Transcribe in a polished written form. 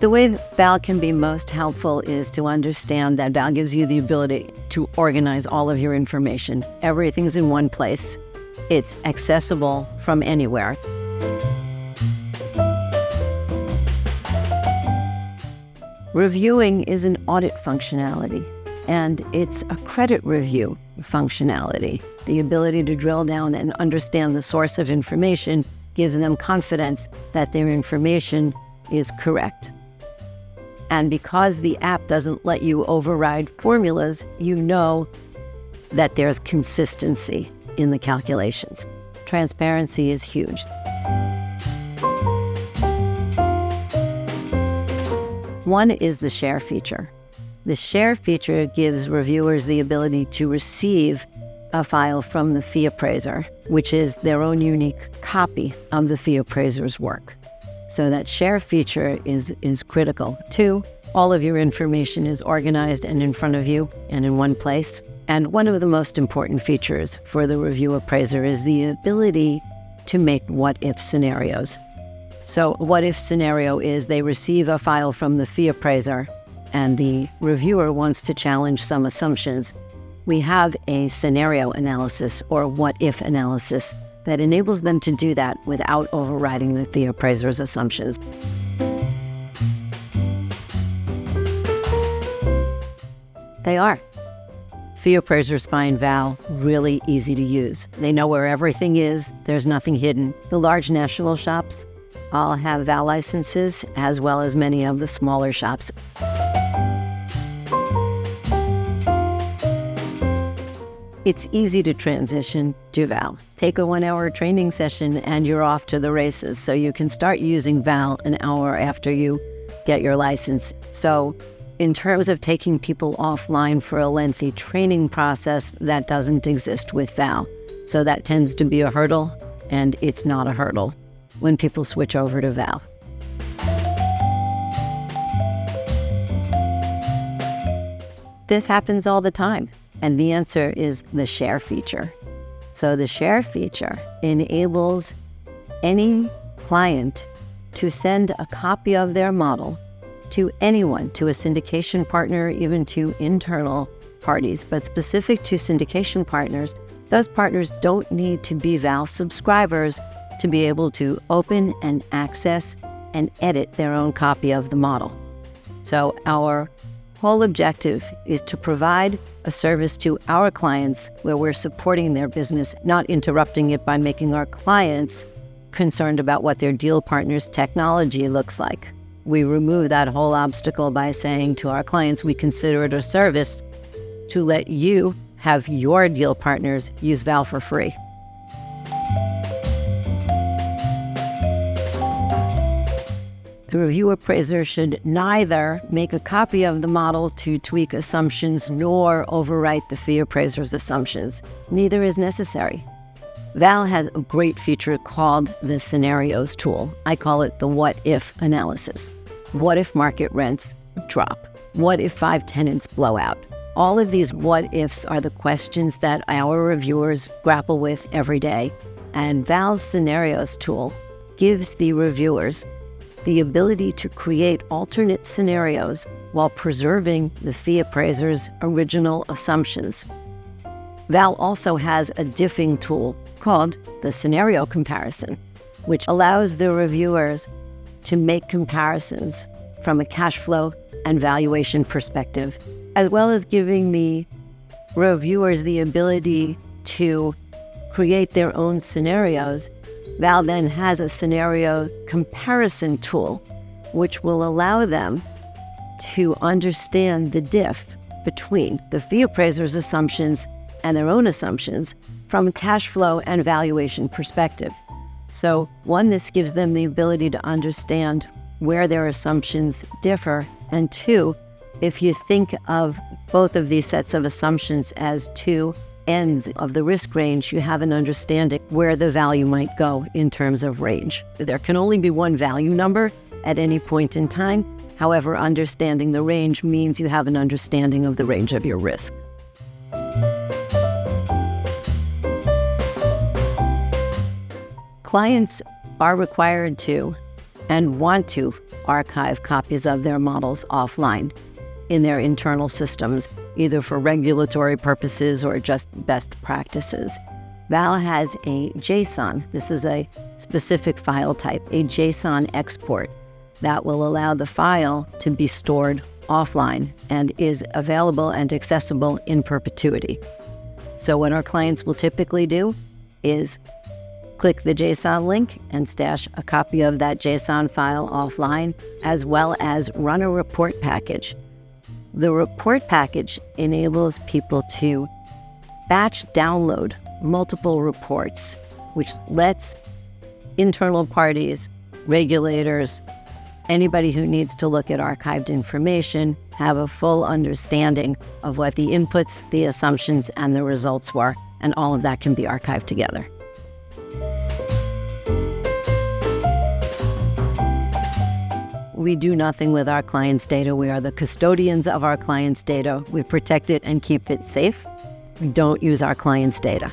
The way that VAL can be most helpful is to understand that VAL gives you the ability to organize all of your information. Everything's in one place. It's accessible from anywhere. Reviewing is an audit functionality, and it's a credit review functionality. The ability to drill down and understand the source of information gives them confidence that their information is correct. And because the app doesn't let you override formulas, you know that there's consistency in the calculations. Transparency is huge. One is the share feature. The share feature gives reviewers the ability to receive a file from the Fee Appraiser, which is their own unique copy of the Fee Appraiser's work. So that share feature is critical. Two, all of your information is organized and in front of you and in one place. And one of the most important features for the review appraiser is the ability to make what-if scenarios. So what-if scenario is they receive a file from the Fee Appraiser and the reviewer wants to challenge some assumptions. We have a scenario analysis or what-if analysis that enables them to do that without overriding the Fee Appraiser's assumptions. They are. Fee Appraisers find VAL really easy to use. They know where everything is. There's nothing hidden. The large national shops all have VAL licenses, as well as many of the smaller shops. It's easy to transition to VAL. Take a 1-hour training session and you're off to the races. So you can start using VAL an hour after you get your license. So in terms of taking people offline for a lengthy training process, that doesn't exist with VAL. So that tends to be a hurdle, and it's not a hurdle when people switch over to VAL. This happens all the time. And the answer is the share feature. So the share feature enables any client to send a copy of their model to anyone, to a syndication partner, even to internal parties. But specific to syndication partners, those partners don't need to be VAL subscribers to be able to open and access and edit their own copy of the model. So our whole objective is to provide a service to our clients where we're supporting their business, not interrupting it by making our clients concerned about what their deal partner's technology looks like. We remove that whole obstacle by saying to our clients, we consider it a service to let you have your deal partners use VAL for free. The review appraiser should neither make a copy of the model to tweak assumptions nor overwrite the Fee Appraiser's assumptions. Neither is necessary. VAL has a great feature called the scenarios tool. I call it the what-if analysis. What if market rents drop? What if 5 tenants blow out? All of these what-ifs are the questions that our reviewers grapple with every day. And VAL's scenarios tool gives the reviewers the ability to create alternate scenarios while preserving the Fee Appraiser's original assumptions. VAL also has a diffing tool called the scenario comparison, which allows the reviewers to make comparisons from a cash flow and valuation perspective, as well as giving the reviewers the ability to create their own scenarios. VAL then has a scenario comparison tool, which will allow them to understand the diff between the Fee Appraiser's assumptions and their own assumptions from a cash flow and valuation perspective. So one, this gives them the ability to understand where their assumptions differ. And two, if you think of both of these sets of assumptions as two ends of the risk range, you have an understanding where the value might go in terms of range. There can only be one value number at any point in time. However, understanding the range means you have an understanding of the range of your risk. Clients are required to and want to archive copies of their models offline in their internal systems, either for regulatory purposes or just best practices. VAL has a JSON. This is a specific file type, a JSON export that will allow the file to be stored offline and is available and accessible in perpetuity. So what our clients will typically do is click the JSON link and stash a copy of that JSON file offline, as well as run a report package. The report package enables people to batch download multiple reports, which lets internal parties, regulators, anybody who needs to look at archived information have a full understanding of what the inputs, the assumptions, and the results were, and all of that can be archived together. We do nothing with our clients' data. We are the custodians of our clients' data. We protect it and keep it safe. We don't use our clients' data.